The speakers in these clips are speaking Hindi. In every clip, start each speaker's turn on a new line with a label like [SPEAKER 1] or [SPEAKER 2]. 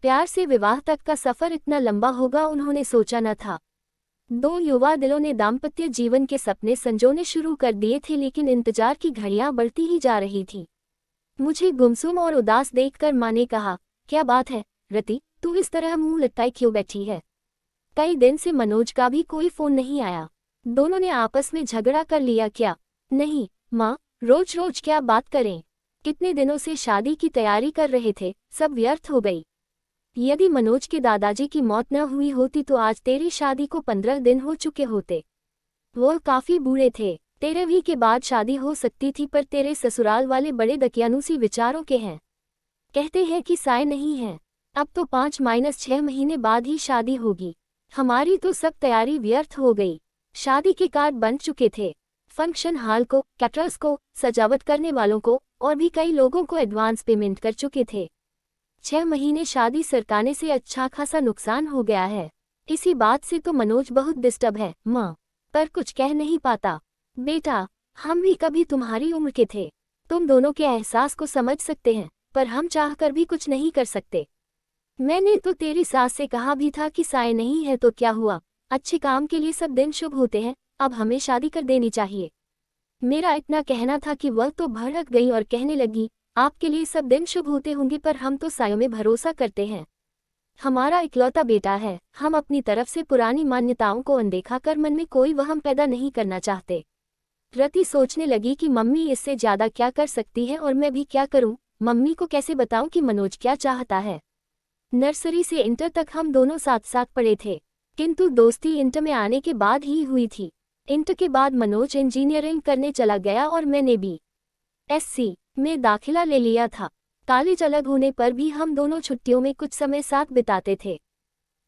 [SPEAKER 1] प्यार से विवाह तक का सफर इतना लंबा होगा उन्होंने सोचा न था। दो युवा दिलों ने दाम्पत्य जीवन के सपने संजोने शुरू कर दिए थे, लेकिन इंतजार की घड़ियां बढ़ती ही जा रही थी। मुझे गुमसुम और उदास देखकर माँ ने कहा, क्या बात है रति, तू इस तरह मुंह लटकाए क्यों बैठी है? कई दिन से मनोज का भी कोई फोन नहीं आया। दोनों ने आपस में झगड़ा कर लिया क्या? नहीं माँ, रोज रोज क्या बात करें। कितने दिनों से शादी की तैयारी कर रहे थे, सब व्यर्थ हो गई। यदि मनोज के दादाजी की मौत न हुई होती तो आज तेरी शादी को 15 दिन हो चुके होते। वो काफी बूढ़े थे। 13वीं के बाद शादी हो सकती थी, पर तेरे ससुराल वाले बड़े दकियानूसी विचारों के हैं। कहते हैं कि साय नहीं है। अब तो 5-6 महीने बाद ही शादी होगी। हमारी तो सब तैयारी व्यर्थ हो गई। शादी के कार्ड बन चुके थे। फंक्शन हॉल को, कैटरर्स को, सजावट करने वालों को और भी कई लोगों को एडवांस पेमेंट कर चुके थे। 6 महीने शादी सरकाने से अच्छा खासा नुकसान हो गया है। इसी बात से तो मनोज बहुत डिस्टर्ब है माँ, पर कुछ कह नहीं पाता। बेटा, हम भी कभी तुम्हारी उम्र के थे। तुम दोनों के एहसास को समझ सकते हैं, पर हम चाहकर भी कुछ नहीं कर सकते। मैंने तो तेरी सास से कहा भी था कि साय नहीं है तो क्या हुआ, अच्छे काम के लिए सब दिन शुभ होते हैं, अब हमें शादी कर देनी चाहिए। मेरा इतना कहना था कि वह तो भड़क गई और कहने लगी, आपके लिए सब दिन शुभ होते होंगे, पर हम तो सायों में भरोसा करते हैं। हमारा इकलौता बेटा है, हम अपनी तरफ से पुरानी मान्यताओं को अनदेखा कर मन में कोई वहम पैदा नहीं करना चाहते। रति सोचने लगी कि मम्मी इससे ज्यादा क्या कर सकती है और मैं भी क्या करूं। मम्मी को कैसे बताऊं कि मनोज क्या चाहता है। नर्सरी से इंटर तक हम दोनों साथ साथ पढ़े थे, किंतु दोस्ती इंटर में आने के बाद ही हुई थी। इंटर के बाद मनोज इंजीनियरिंग करने चला गया और मैंने भी SC में दाखिला ले लिया था। कॉलेज अलग होने पर भी हम दोनों छुट्टियों में कुछ समय साथ बिताते थे।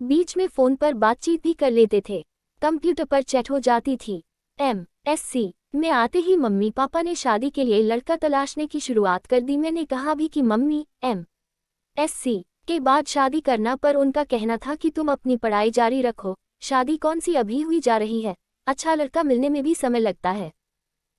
[SPEAKER 1] बीच में फोन पर बातचीत भी कर लेते थे। कंप्यूटर पर चैट हो जाती थी। MSc में आते ही मम्मी पापा ने शादी के लिए लड़का तलाशने की शुरुआत कर दी। मैंने कहा भी कि मम्मी, MSc के बाद शादी करना, पर उनका कहना था कि तुम अपनी पढ़ाई जारी रखो, शादी कौन सी अभी हुई जा रही है, अच्छा लड़का मिलने में भी समय लगता है।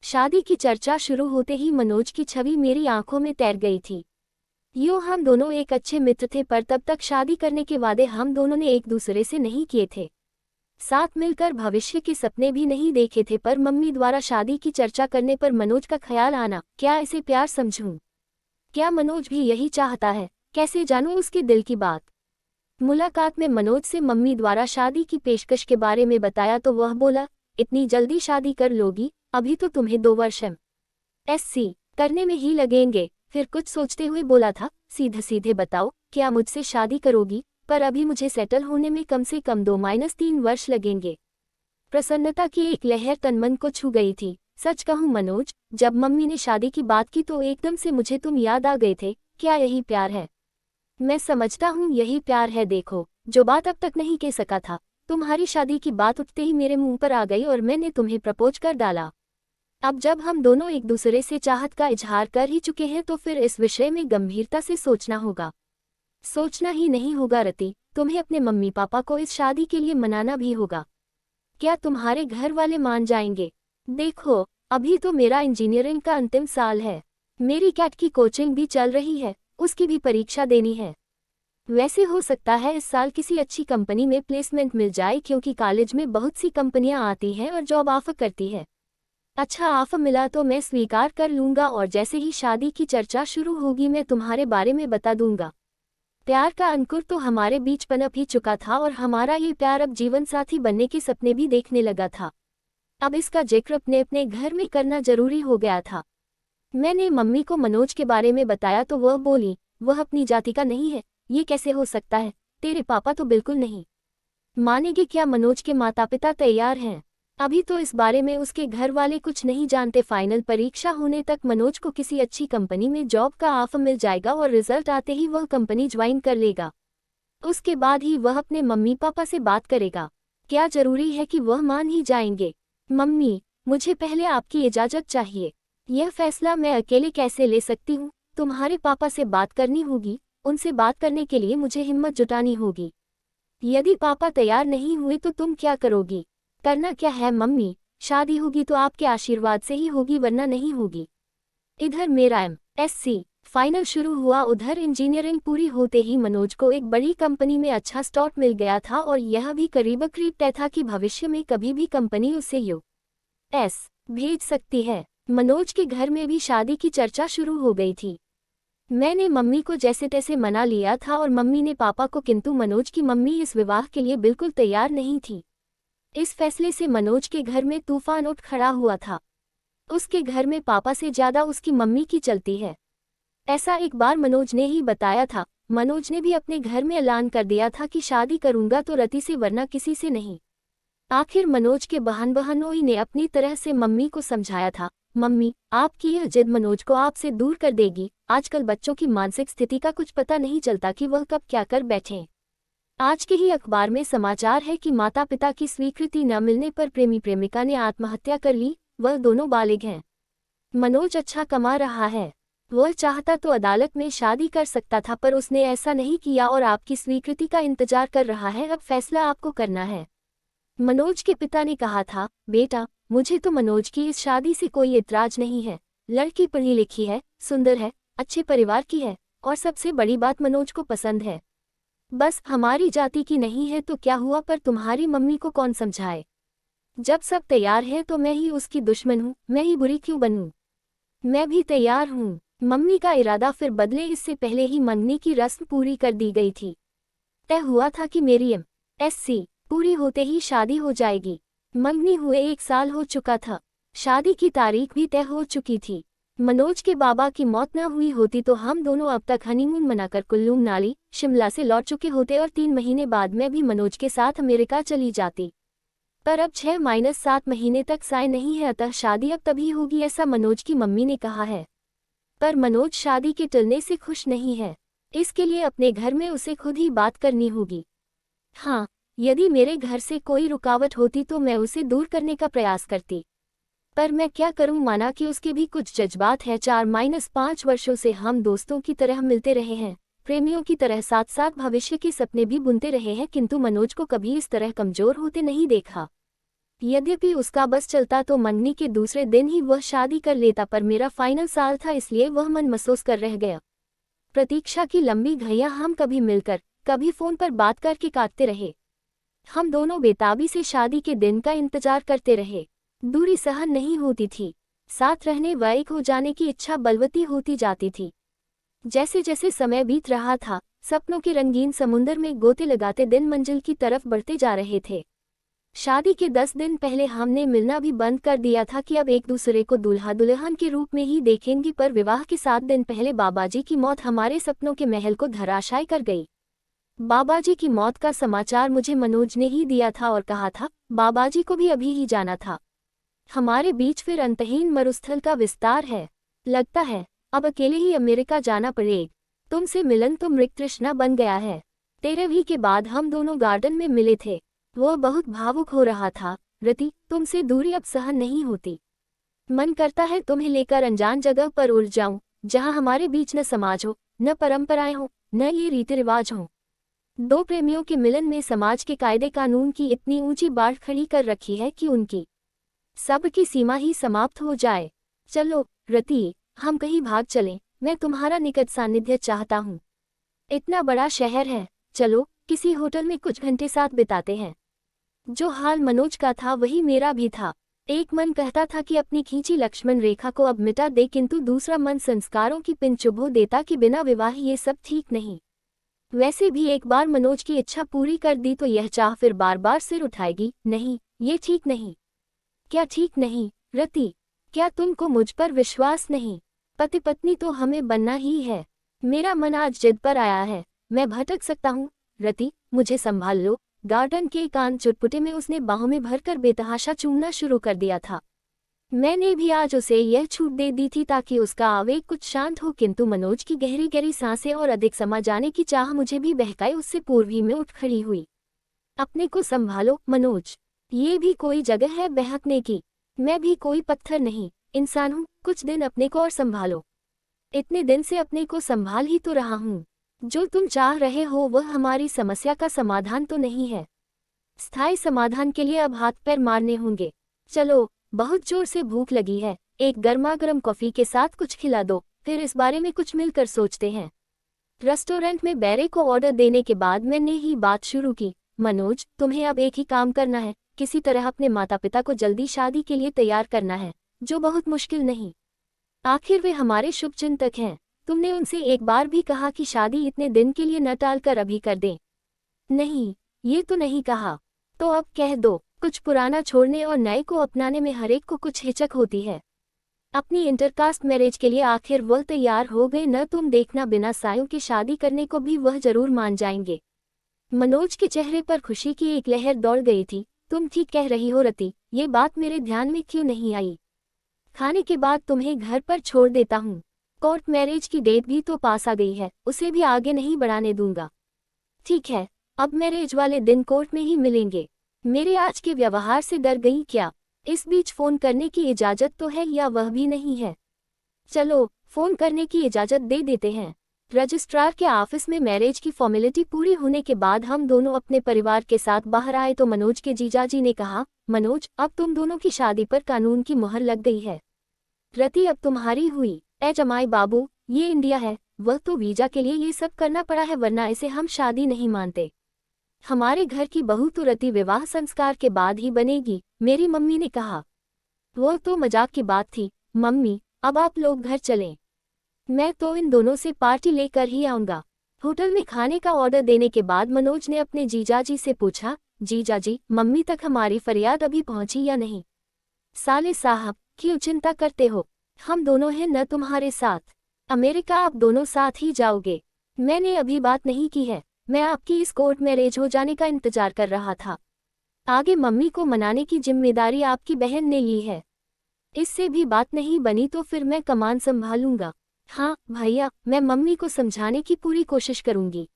[SPEAKER 1] शादी की चर्चा शुरू होते ही मनोज की छवि मेरी आंखों में तैर गई थी। यूँ हम दोनों एक अच्छे मित्र थे, पर तब तक शादी करने के वादे हम दोनों ने एक दूसरे से नहीं किए थे। साथ मिलकर भविष्य के सपने भी नहीं देखे थे, पर मम्मी द्वारा शादी की चर्चा करने पर मनोज का ख्याल आना, क्या इसे प्यार समझूं? क्या मनोज भी यही चाहता है? कैसे जानूं उसके दिल की बात? मुलाकात में मनोज से मम्मी द्वारा शादी की पेशकश के बारे में बताया तो वह बोला, इतनी जल्दी शादी कर लोगी? अभी तो तुम्हें 2 वर्ष MSc करने में ही लगेंगे। फिर कुछ सोचते हुए बोला था, सीधे सीधे बताओ, क्या मुझसे शादी करोगी? पर अभी मुझे सेटल होने में कम से कम 2-3 वर्ष लगेंगे। प्रसन्नता की एक लहर तनमन को छू गई थी। सच कहूं मनोज, जब मम्मी ने शादी की बात की तो एकदम से मुझे तुम याद आ गए थे। क्या यही प्यार है? मैं समझता हूँ यही प्यार है। देखो, जो बात अब तक नहीं कह सका था, तुम्हारी शादी की बात उठते ही मेरे मुंह पर आ गई और मैंने तुम्हें प्रपोज कर डाला। अब जब हम दोनों एक दूसरे से चाहत का इजहार कर ही चुके हैं तो फिर इस विषय में गंभीरता से सोचना होगा। सोचना ही नहीं होगा रति, तुम्हें अपने मम्मी पापा को इस शादी के लिए मनाना भी होगा। क्या तुम्हारे घर वाले मान जाएंगे? देखो, अभी तो मेरा इंजीनियरिंग का अंतिम साल है, मेरी कैट की कोचिंग भी चल रही है, उसकी भी परीक्षा देनी है। वैसे हो सकता है इस साल किसी अच्छी कंपनी में प्लेसमेंट मिल जाए, क्योंकि कॉलेज में बहुत सी कंपनियां आती हैं और जॉब ऑफर करती है। अच्छा ऑफर मिला तो मैं स्वीकार कर लूंगा और जैसे ही शादी की चर्चा शुरू होगी मैं तुम्हारे बारे में बता दूंगा। प्यार का अंकुर तो हमारे बीच पनप ही चुका था और हमारा ये प्यार अब जीवन साथी बनने के सपने भी देखने लगा था। अब इसका जिक्र अपने अपने घर में करना जरूरी हो गया था। मैंने मम्मी को मनोज के बारे में बताया तो वह बोली, वह अपनी जाति का नहीं है। ये कैसे हो सकता है? तेरे पापा तो बिल्कुल नहीं मानेंगे। क्या मनोज के माता पिता तैयार हैं? अभी तो इस बारे में उसके घर वाले कुछ नहीं जानते। फाइनल परीक्षा होने तक मनोज को किसी अच्छी कंपनी में जॉब का ऑफर मिल जाएगा और रिजल्ट आते ही वह कंपनी ज्वाइन कर लेगा। उसके बाद ही वह अपने मम्मी पापा से बात करेगा। क्या जरूरी है कि वह मान ही जाएंगे? मम्मी, मुझे पहले आपकी इजाजत चाहिए। यह फैसला मैं अकेले कैसे ले सकती हूँ? तुम्हारे पापा से बात करनी होगी। उनसे बात करने के लिए मुझे हिम्मत जुटानी होगी। यदि पापा तैयार नहीं हुए तो तुम क्या करोगी? करना क्या है मम्मी, शादी होगी तो आपके आशीर्वाद से ही होगी, वरना नहीं होगी। इधर मेरा MSc फाइनल शुरू हुआ। उधर इंजीनियरिंग पूरी होते ही मनोज को एक बड़ी कंपनी में अच्छा स्लॉट मिल गया था और यह भी करीब तय था कि भविष्य में कभी भी कंपनी उसे यूएस भेज सकती है। मनोज के घर में भी शादी की चर्चा शुरू हो गई थी। मैंने मम्मी को जैसे तैसे मना लिया था और मम्मी ने पापा को, किंतु मनोज की मम्मी इस विवाह के लिए बिल्कुल तैयार नहीं थी। इस फैसले से मनोज के घर में तूफान उठ खड़ा हुआ था। उसके घर में पापा से ज्यादा उसकी मम्मी की चलती है, ऐसा एक बार मनोज ने ही बताया था। मनोज ने भी अपने घर में ऐलान कर दिया था कि शादी करूंगा तो रति से वरना किसी से नहीं। आखिर मनोज के बहनोई ने अपनी तरह से मम्मी को समझाया था, मम्मी आपकी यह जिद मनोज को आपसे दूर कर देगी। आजकल बच्चों की मानसिक स्थिति का कुछ पता नहीं चलता कि वह कब क्या कर बैठें। आज के ही अखबार में समाचार है कि माता पिता की स्वीकृति न मिलने पर प्रेमी प्रेमिका ने आत्महत्या कर ली। वह दोनों बालिग हैं। मनोज अच्छा कमा रहा है। वह चाहता तो अदालत में शादी कर सकता था, पर उसने ऐसा नहीं किया और आपकी स्वीकृति का इंतजार कर रहा है। अब फैसला आपको करना है। मनोज के पिता ने कहा था, बेटा मुझे तो मनोज की इस शादी से कोई इतराज नहीं है। लड़की पढ़ी लिखी है, सुंदर है, अच्छे परिवार की है और सबसे बड़ी बात मनोज को पसंद है। बस हमारी जाति की नहीं है तो क्या हुआ, पर तुम्हारी मम्मी को कौन समझाए। जब सब तैयार है तो मैं ही उसकी दुश्मन हूँ, मैं ही बुरी क्यों बनूं। मैं भी तैयार हूँ। मम्मी का इरादा फिर बदले। इससे पहले ही मंगनी की रस्म पूरी कर दी गई थी। तय हुआ था कि मेरी एमएससी पूरी होते ही शादी हो जाएगी। मंगनी हुए 1 साल हो चुका था। शादी की तारीख भी तय हो चुकी थी। मनोज के बाबा की मौत न हुई होती तो हम दोनों अब तक हनीमून मनाकर कुल्लू मनाली शिमला से लौट चुके होते और 3 महीने बाद मैं भी मनोज के साथ अमेरिका चली जाती। पर अब 6-7 महीने तक साय नहीं है, अतः शादी अब तभी होगी, ऐसा मनोज की मम्मी ने कहा है। पर मनोज शादी के टलने से खुश नहीं है। इसके लिए अपने घर में उसे खुद ही बात करनी होगी। हाँ, यदि मेरे घर से कोई रुकावट होती तो मैं उसे दूर करने का प्रयास करती, पर मैं क्या करूं। माना कि उसके भी कुछ जज्बात हैं। 4-5 वर्षों से हम दोस्तों की तरह मिलते रहे हैं, प्रेमियों की तरह साथ साथ भविष्य के सपने भी बुनते रहे हैं, किंतु मनोज को कभी इस तरह कमजोर होते नहीं देखा। यद्यपि उसका बस चलता तो मंगनी के दूसरे दिन ही वह शादी कर लेता, पर मेरा फाइनल साल था इसलिए वह मन महसूस कर रह गया। प्रतीक्षा की लंबी घड़ियां हम कभी मिलकर कभी फोन पर बात करके काटते रहे। हम दोनों बेताबी से शादी के दिन का इंतजार करते रहे। दूरी सहन नहीं होती थी, साथ रहने व एक हो जाने की इच्छा बलवती होती जाती थी। जैसे जैसे समय बीत रहा था, सपनों के रंगीन समुंदर में गोते लगाते दिन मंजिल की तरफ बढ़ते जा रहे थे। शादी के 10 दिन पहले हमने मिलना भी बंद कर दिया था कि अब एक दूसरे को दूल्हा दुल्हन के रूप में ही देखेंगे, पर विवाह के 7 दिन पहले बाबाजी की मौत हमारे सपनों के महल को धराशायी कर गई। बाबाजी की मौत का समाचार मुझे मनोज ने ही दिया था और कहा था बाबाजी को भी अभी ही जाना था। हमारे बीच फिर अंतहीन मरुस्थल का विस्तार है। लगता है अब अकेले ही अमेरिका जाना पड़ेगा। तुमसे मिलन तो मृग तृष्णा बन गया है। 13वीं के बाद हम दोनों गार्डन में मिले थे। वह बहुत भावुक हो रहा था। रति, तुमसे दूरी अब सहन नहीं होती। मन करता है तुम्हें लेकर अनजान जगह पर उड़ जाऊं, जहां हमारे बीच न समाज हो, न परंपराएं हो, न ये रीति रिवाज हो। 2 प्रेमियों के मिलन में समाज के कायदे कानून की इतनी ऊंची बाढ़ खड़ी कर रखी है कि उनकी सबकी सीमा ही समाप्त हो जाए। चलो रति, हम कहीं भाग चलें। मैं तुम्हारा निकट सानिध्य चाहता हूँ। इतना बड़ा शहर है, चलो किसी होटल में कुछ घंटे साथ बिताते हैं। जो हाल मनोज का था वही मेरा भी था। एक मन कहता था कि अपनी खींची लक्ष्मण रेखा को अब मिटा दे, किंतु दूसरा मन संस्कारों की पिन चुभो देता कि बिना विवाह ये सब ठीक नहीं। वैसे भी एक बार मनोज की इच्छा पूरी कर दी तो यह चाह फिर बार बार सिर उठाएगी। नहीं, ये ठीक नहीं। क्या ठीक नहीं रति? क्या तुमको मुझ पर विश्वास नहीं? पति पत्नी तो हमें बनना ही है। मेरा मन आज जिद पर आया है। मैं भटक सकता हूँ। रति, मुझे संभाल लो। गार्डन के एकांत चुटपुटे में उसने बाहों में भरकर बेतहाशा चूमना शुरू कर दिया था। मैंने भी आज उसे यह छूट दे दी थी ताकि उसका आवेग कुछ शांत हो, किंतु मनोज की गहरी गहरी सांसें और अधिक समा जाने की चाह मुझे भी बहकाए उससे पूर्व ही में उठ खड़ी हुई। अपने को संभालो मनोज, ये भी कोई जगह है बहकने की। मैं भी कोई पत्थर नहीं, इंसान हूँ। कुछ दिन अपने को और संभालो। इतने दिन से अपने को संभाल ही तो रहा हूँ। जो तुम चाह रहे हो वह हमारी समस्या का समाधान तो नहीं है। स्थायी समाधान के लिए अब हाथ पैर मारने होंगे। चलो, बहुत जोर से भूख लगी है, एक गर्मागर्म कॉफी के साथ कुछ खिला दो, फिर इस बारे में कुछ मिलकर सोचते हैं। रेस्टोरेंट में बैरे को ऑर्डर देने के बाद मैंने ही बात शुरू की। मनोज, तुम्हें अब एक ही काम करना है, किसी तरह अपने माता पिता को जल्दी शादी के लिए तैयार करना है, जो बहुत मुश्किल नहीं। आखिर वे हमारे शुभचिंतक हैं। तुमने उनसे एक बार भी कहा कि शादी इतने दिन के लिए न टालकर अभी कर दें? नहीं, ये तो नहीं कहा। तो अब कह दो। कुछ पुराना छोड़ने और नए को अपनाने में हरेक को कुछ हिचक होती है। अपनी इंटरकास्ट मैरिज के लिए आखिर वह तैयार हो गए न? तुम देखना, बिना सायों की शादी करने को भी वह जरूर मान जाएंगे। मनोज के चेहरे पर खुशी की एक लहर दौड़ गई थी। तुम ठीक कह रही हो रति, ये बात मेरे ध्यान में क्यों नहीं आई? खाने के बाद तुम्हें घर पर छोड़ देता हूँ। कोर्ट मैरिज की डेट भी तो पास आ गई है, उसे भी आगे नहीं बढ़ाने दूंगा। ठीक है, अब मैरिज वाले दिन कोर्ट में ही मिलेंगे। मेरे आज के व्यवहार से डर गई क्या? इस बीच फोन करने की इजाजत तो है या वह भी नहीं है? चलो, फोन करने की इजाजत दे देते हैं। रजिस्ट्रार के ऑफिस में मैरिज की फॉर्मेलिटी पूरी होने के बाद हम दोनों अपने परिवार के साथ बाहर आए तो मनोज के जीजाजी ने कहा, मनोज, अब तुम दोनों की शादी पर कानून की मुहर लग गई है। रति अब तुम्हारी हुई। जमाई बाबू, ये इंडिया है, वह तो वीजा के लिए ये सब करना पड़ा है, वरना इसे हम शादी नहीं मानते। हमारे घर की बहू तो रति विवाह संस्कार के बाद ही बनेगी, मेरी मम्मी ने कहा। वो तो मजाक की बात थी मम्मी, अब आप लोग घर चलें। मैं तो इन दोनों से पार्टी लेकर ही आऊंगा। होटल में खाने का ऑर्डर देने के बाद मनोज ने अपने जीजाजी से पूछा, जीजाजी, मम्मी तक हमारी फरियाद अभी पहुंची या नहीं? साले साहब, क्यों चिंता करते हो? हम दोनों हैं न तुम्हारे साथ। अमेरिका आप दोनों साथ ही जाओगे। मैंने अभी बात नहीं की है, मैं आपकी इस कोर्ट मैरिज हो जाने का इंतजार कर रहा था। आगे मम्मी को मनाने की जिम्मेदारी आपकी बहन ने ली है। इससे भी बात नहीं बनी तो फिर मैं कमान संभालूंगा। हाँ भैया, मैं मम्मी को समझाने की पूरी कोशिश करूंगी।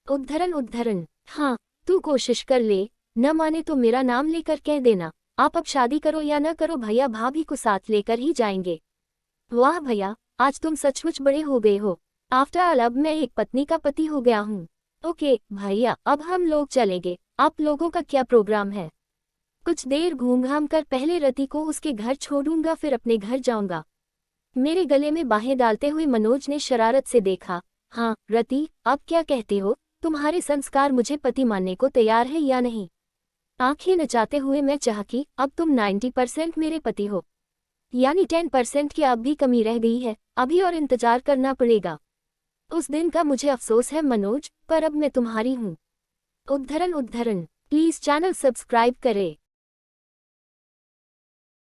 [SPEAKER 1] उद्धरण, हाँ, तू कोशिश कर ले, न माने तो मेरा नाम लेकर कह देना। आप अब शादी करो या न करो, भैया भाभी को साथ लेकर ही जाएंगे। वाह भैया, आज तुम सचमुच बड़े हो गए हो। आफ्टर ऑल अब मैं एक पत्नी का पति हो गया हूँ। ओके भैया, अब हम लोग चलेंगे। आप लोगों का क्या प्रोग्राम है? कुछ देर घूम घाम कर पहले रति को उसके घर छोड़ूंगा, फिर अपने घर जाऊंगा। मेरे गले में बाहें डालते हुए मनोज ने शरारत से देखा। हाँ रति, अब क्या कहते हो? तुम्हारे संस्कार मुझे पति मानने को तैयार है या नहीं? आंखें नचाते हुए मैं चाहा कि अब तुम 90% मेरे पति हो, यानी 10% की अब भी कमी रह गई है, अभी और इंतजार करना पड़ेगा। उस दिन का मुझे अफसोस है मनोज, पर अब मैं तुम्हारी हूँ। उद्धरण, प्लीज चैनल सब्सक्राइब करें।